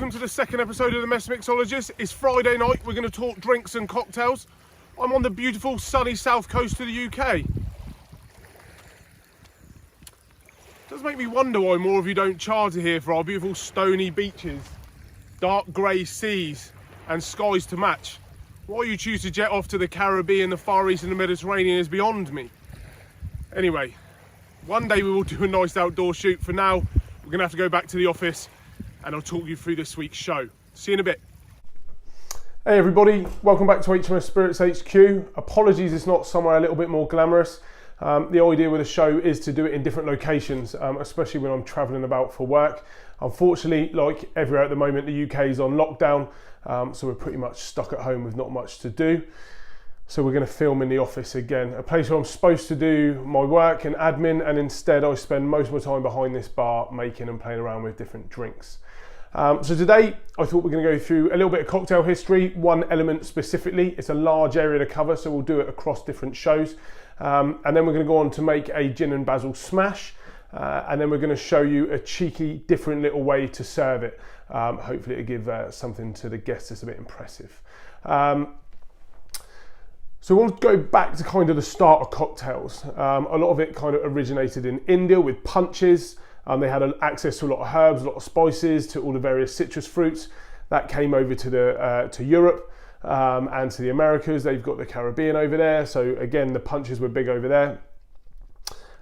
welcome to the second episode of the Mixologist. It's Friday night, we're going to talk drinks and cocktails. I'm on the beautiful sunny south coast of the UK. It does make me wonder why more of you don't charter here for our beautiful stony beaches, dark grey seas and skies to match. Why you choose to jet off to the Caribbean, the Far East and the Mediterranean is beyond me. Anyway, one day we will do a nice outdoor shoot. For now, we're going to have to go back to the office and I'll talk you through this week's show. See you in a bit. Hey everybody, welcome back to HMS Spirits HQ. Apologies it's not somewhere a little bit more glamorous. The idea with the show is to do it in different locations, especially when I'm travelling about for work. Unfortunately, like everywhere at the moment, the UK is on lockdown, so we're pretty much stuck at home with not much to do. So we're going to film in the office again, a place where I'm supposed to do my work and admin, and instead I spend most of my time behind this bar making and playing around with different drinks. So today I thought we're going to go through a little bit of cocktail history, one element specifically. It's a large area to cover, so we'll do it across different shows. And then we're going to go on to make a gin and basil smash. And then we're going to show you a cheeky, different little way to serve it. Hopefully it'll give something to the guests that's a bit impressive. So we'll go back to kind of the start of cocktails. A lot of it kind of originated in India with punches. They had access to a lot of herbs, a lot of spices, to all the various citrus fruits. That came over to Europe and to the Americas. They've got the Caribbean over there. So again, the punches were big over there.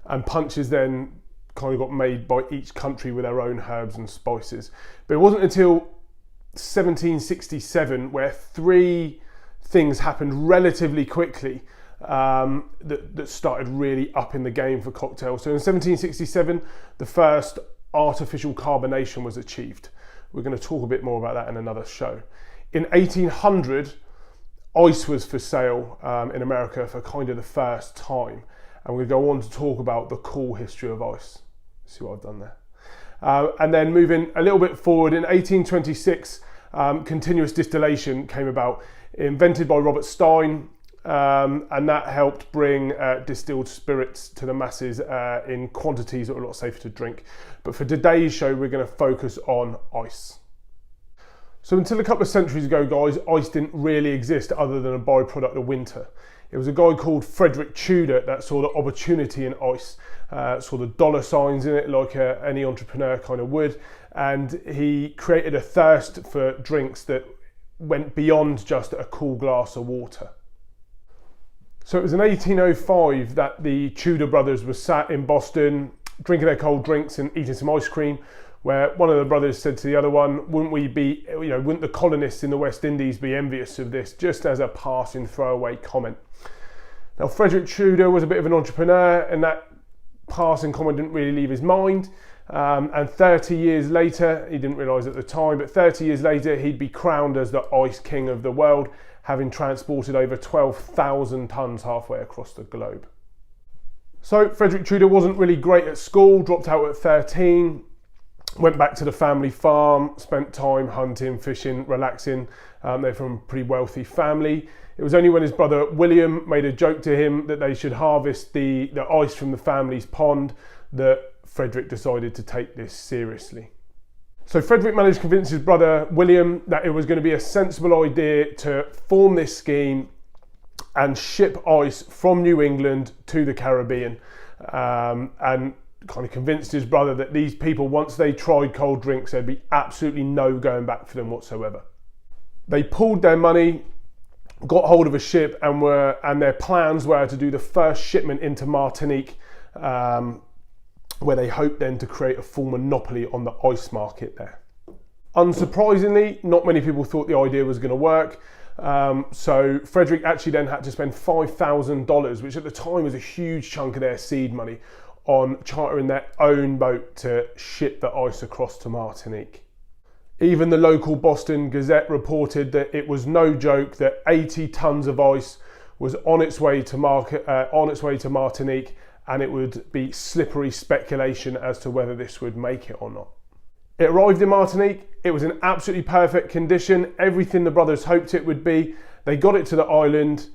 And punches then kind of got made by each country with their own herbs and spices. But it wasn't until 1767 where three things happened relatively quickly that started really up in the game for cocktails. So in 1767, the first artificial carbonation was achieved. We're going to talk a bit more about that in another show. In 1800, ice was for sale in America for kind of the first time. And we'll go on to talk about the cool history of ice. See what I've done there. And then moving a little bit forward, in 1826, continuous distillation came about, invented by Robert Stein, and that helped bring distilled spirits to the masses in quantities that were a lot safer to drink. But for today's show, we're going to focus on ice. So until a couple of centuries ago, guys, ice didn't really exist other than a byproduct of winter. It was a guy called Frederick Tudor that saw the opportunity in ice, saw the dollar signs in it like any entrepreneur kind of would, and he created a thirst for drinks that went beyond just a cool glass of water. So it was in 1805 that the Tudor brothers were sat in Boston drinking their cold drinks and eating some ice cream, where one of the brothers said to the other one, wouldn't the colonists in the West Indies be envious of this, just as a passing throwaway comment. Now Frederick Tudor was a bit of an entrepreneur, and that passing comment didn't really leave his mind. And 30 years later, he didn't realise at the time, but 30 years later he'd be crowned as the ice king of the world, having transported over 12,000 tonnes halfway across the globe. So Frederick Tudor wasn't really great at school, dropped out at 13, went back to the family farm, spent time hunting, fishing, relaxing. They're from a pretty wealthy family. It was only when his brother William made a joke to him that they should harvest the ice from the family's pond that Frederick decided to take this seriously. So Frederick managed to convince his brother William that it was going to be a sensible idea to form this scheme and ship ice from New England to the Caribbean, and kind of convinced his brother that these people, once they tried cold drinks, there'd be absolutely no going back for them whatsoever. They pooled their money, got hold of a ship, and their plans were to do the first shipment into Martinique, where they hoped then to create a full monopoly on the ice market there. Unsurprisingly, not many people thought the idea was going to work. So Frederick actually then had to spend $5,000, which at the time was a huge chunk of their seed money, on chartering their own boat to ship the ice across to Martinique. Even the local Boston Gazette reported that it was no joke that 80 tons of ice was on its way to Martinique, and it would be slippery speculation as to whether this would make it or not. It arrived in Martinique. It was in absolutely perfect condition, everything the brothers hoped it would be. They got it to the island,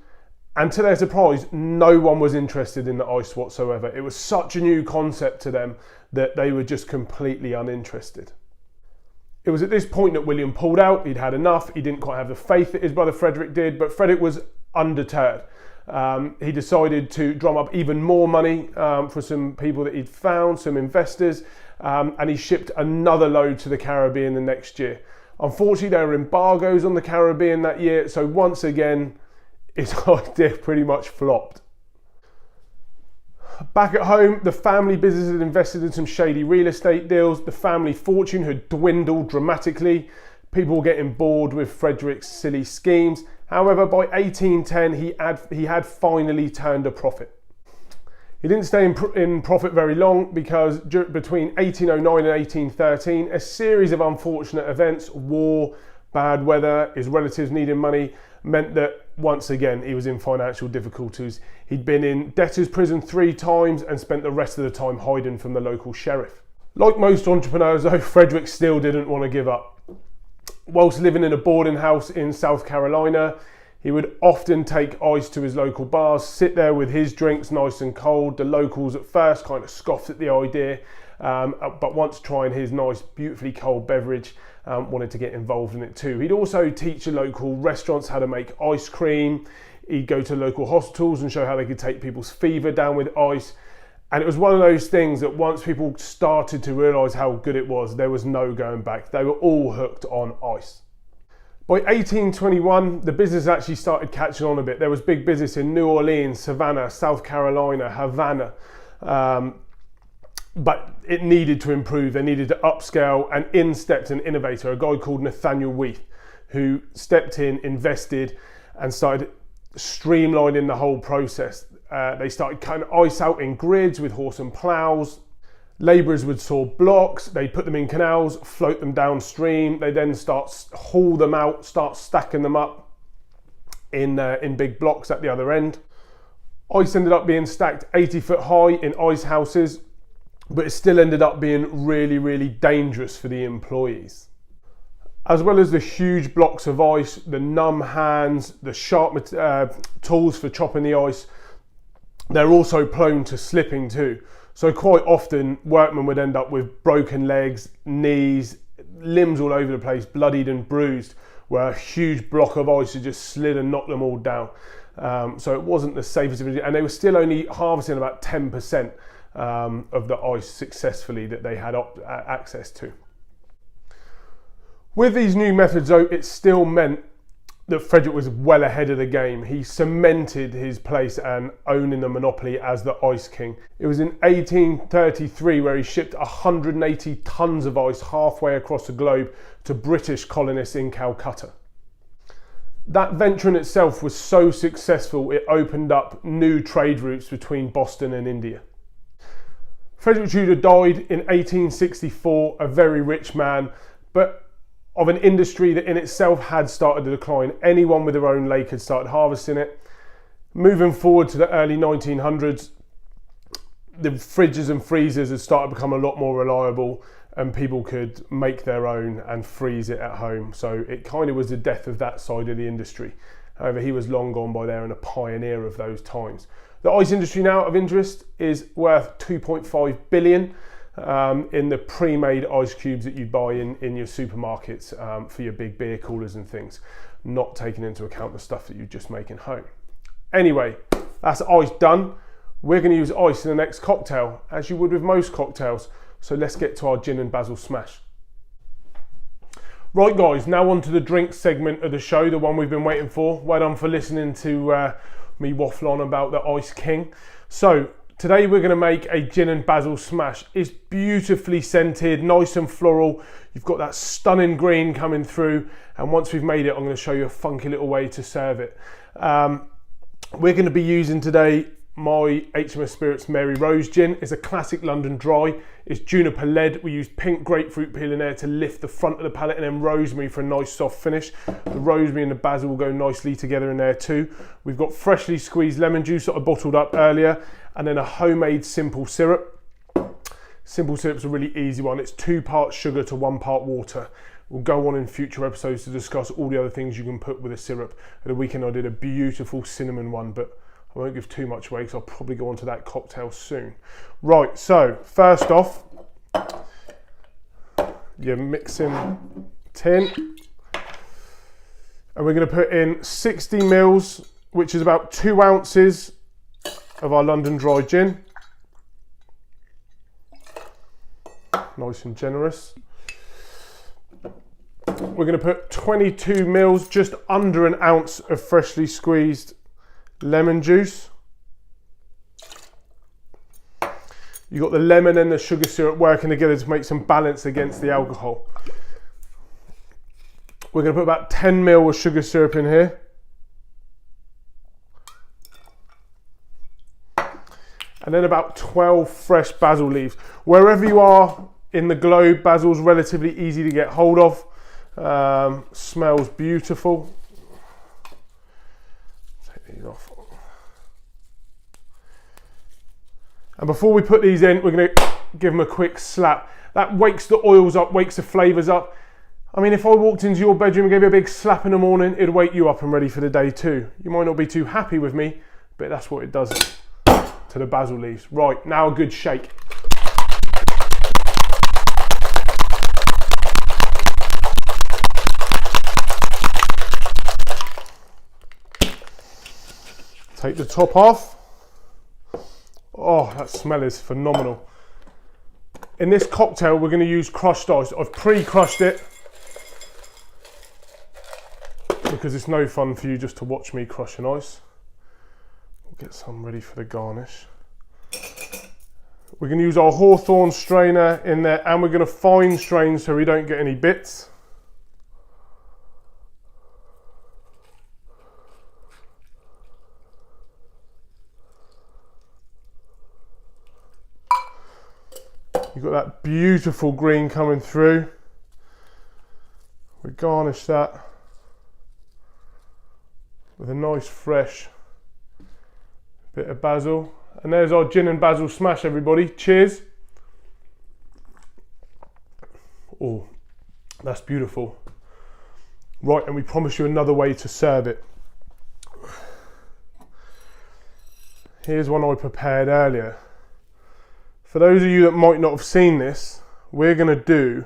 and to their surprise, no one was interested in the ice whatsoever. It was such a new concept to them that they were just completely uninterested. It was at this point that William pulled out. He'd had enough. He didn't quite have the faith that his brother Frederick did, but Frederick was undeterred. He decided to drum up even more money for some people that he'd found, some investors, and he shipped another load to the Caribbean the next year. Unfortunately, there were embargoes on the Caribbean that year, so once again, his idea pretty much flopped. Back at home, the family business had invested in some shady real estate deals. The family fortune had dwindled dramatically. People were getting bored with Frederick's silly schemes. However, by 1810, he had finally turned a profit. He didn't stay in profit very long because between 1809 and 1813, a series of unfortunate events, war, bad weather, his relatives needing money, meant that once again he was in financial difficulties. He'd been in debtor's prison 3 times and spent the rest of the time hiding from the local sheriff. Like most entrepreneurs though, Frederick still didn't want to give up. Whilst living in a boarding house in South Carolina, he would often take ice to his local bars, sit there with his drinks nice and cold. The locals at first kind of scoffed at the idea, but once trying his nice, beautifully cold beverage, wanted to get involved in it too. He'd also teach the local restaurants how to make ice cream. He'd go to local hospitals and show how they could take people's fever down with ice. And it was one of those things that once people started to realise how good it was, there was no going back. They were all hooked on ice. By 1821, the business actually started catching on a bit. There was big business in New Orleans, Savannah, South Carolina, Havana. But it needed to improve. They needed to upscale, and in stepped an innovator, a guy called Nathaniel Weath, who stepped in, invested, and started streamlining the whole process. They started cutting ice out in grids with horse and ploughs. Labourers would saw blocks, they'd put them in canals, float them downstream. They then haul them out, start stacking them up in big blocks at the other end. Ice ended up being stacked 80 foot high in ice houses, but it still ended up being really, really dangerous for the employees. As well as the huge blocks of ice, the numb hands, the sharp tools for chopping the ice, they're also prone to slipping too. So quite often workmen would end up with broken legs, knees, limbs all over the place, bloodied and bruised, where a huge block of ice had just slid and knocked them all down. So it wasn't the safest, and they were still only harvesting about 10% of the ice successfully that they had access to. With these new methods though, it still meant that Frederick was well ahead of the game. He cemented his place and owning the monopoly as the Ice King. It was in 1833 where he shipped 180 tons of ice halfway across the globe to British colonists in Calcutta. That venture in itself was so successful it opened up new trade routes between Boston and India. Frederick Tudor died in 1864, a very rich man, but of an industry that in itself had started to decline. Anyone with their own lake had started harvesting it. Moving forward to the early 1900s, the fridges and freezers had started to become a lot more reliable and people could make their own and freeze it at home. So it kind of was the death of that side of the industry. However, he was long gone by there and a pioneer of those times. The ice industry now, of interest, is worth 2.5 billion. In the pre-made ice cubes that you buy in your supermarkets for your big beer coolers and things, not taking into account the stuff that you just make at home. Anyway, that's ice done. We're going to use ice in the next cocktail, as you would with most cocktails. So let's get to our gin and basil smash. Right guys, now on to the drink segment of the show, the one we've been waiting for. Well done for listening to me waffle on about the Ice King. So today we're going to make a gin and basil smash. It's beautifully scented, nice and floral. You've got that stunning green coming through. And once we've made it, I'm going to show you a funky little way to serve it. We're going to be using today my HMS Spirits Mary Rose gin. It's a classic London dry. It's juniper led. We use pink grapefruit peel in there to lift the front of the palate, and then rosemary for a nice soft finish. The rosemary and the basil will go nicely together in there too. We've got freshly squeezed lemon juice that I bottled up earlier, and then a homemade simple syrup. Simple syrup's a really easy one. It's 2 parts sugar to 1 part water. We'll go on in future episodes to discuss all the other things you can put with a syrup. At the weekend I did a beautiful cinnamon one, but I won't give too much away because I'll probably go on to that cocktail soon. Right, so first off, your mixing tin. And we're going to put in 60 mils, which is about 2 ounces of our London dry gin. Nice and generous. We're going to put 22 mils, just under an ounce of freshly squeezed lemon juice. You've got the lemon and the sugar syrup working together to make some balance against the alcohol. We're going to put about 10 ml of sugar syrup in here. And then about 12 fresh basil leaves. Wherever you are in the globe, basil's relatively easy to get hold of. Smells beautiful. Take these off. And before we put these in, we're going to give them a quick slap. That wakes the oils up, wakes the flavours up. I mean, if I walked into your bedroom and gave you a big slap in the morning, it'd wake you up and ready for the day too. You might not be too happy with me, but that's what it does to the basil leaves. Right, now a good shake. Take the top off. Oh, that smell is phenomenal. In this cocktail, we're going to use crushed ice. I've pre-crushed it because it's no fun for you just to watch me crushing ice. We'll get some ready for the garnish. We're going to use our Hawthorn strainer in there, and we're going to fine strain so we don't get any bits. You've got that beautiful green coming through. We garnish that with a nice fresh bit of basil. And there's our gin and basil smash, everybody. Cheers. Oh, that's beautiful. Right, and we promise you another way to serve it. Here's one I prepared earlier. For those of you that might not have seen this, we're going to do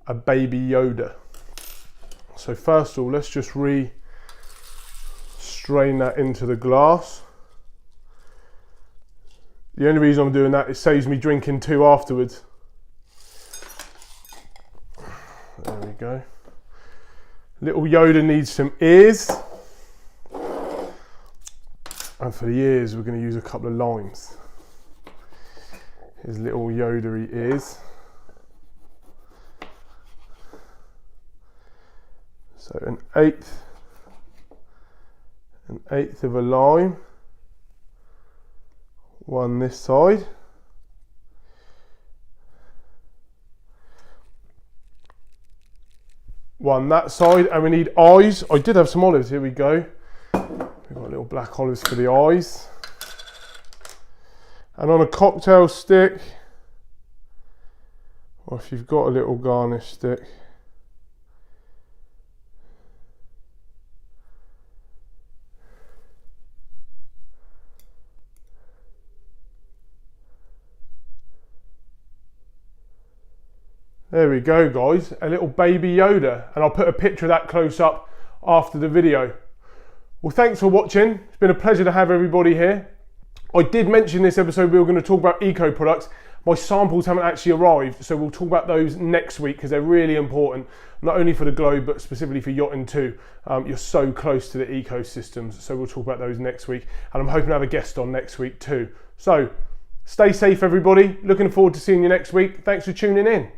a baby Yoda. So first of all, let's just strain that into the glass. The only reason I'm doing that, it saves me drinking 2 afterwards. There we go. Little Yoda needs some ears. And for the ears, we're going to use a couple of limes. His little Yodery ears. So an eighth of a lime. One this side. One that side, and we need eyes. I did have some olives, here we go. We've got little black olives for the eyes. And on a cocktail stick, or if you've got a little garnish stick, there we go, guys, a little baby Yoda, and I'll put a picture of that close up after the video. Well, thanks for watching. It's been a pleasure to have everybody here. I did mention this episode we were going to talk about eco products. My samples haven't actually arrived, so we'll talk about those next week because they're really important, not only for the globe, but specifically for yachting too. You're so close to the ecosystems, so we'll talk about those next week. And I'm hoping to have a guest on next week too. So stay safe, everybody. Looking forward to seeing you next week. Thanks for tuning in.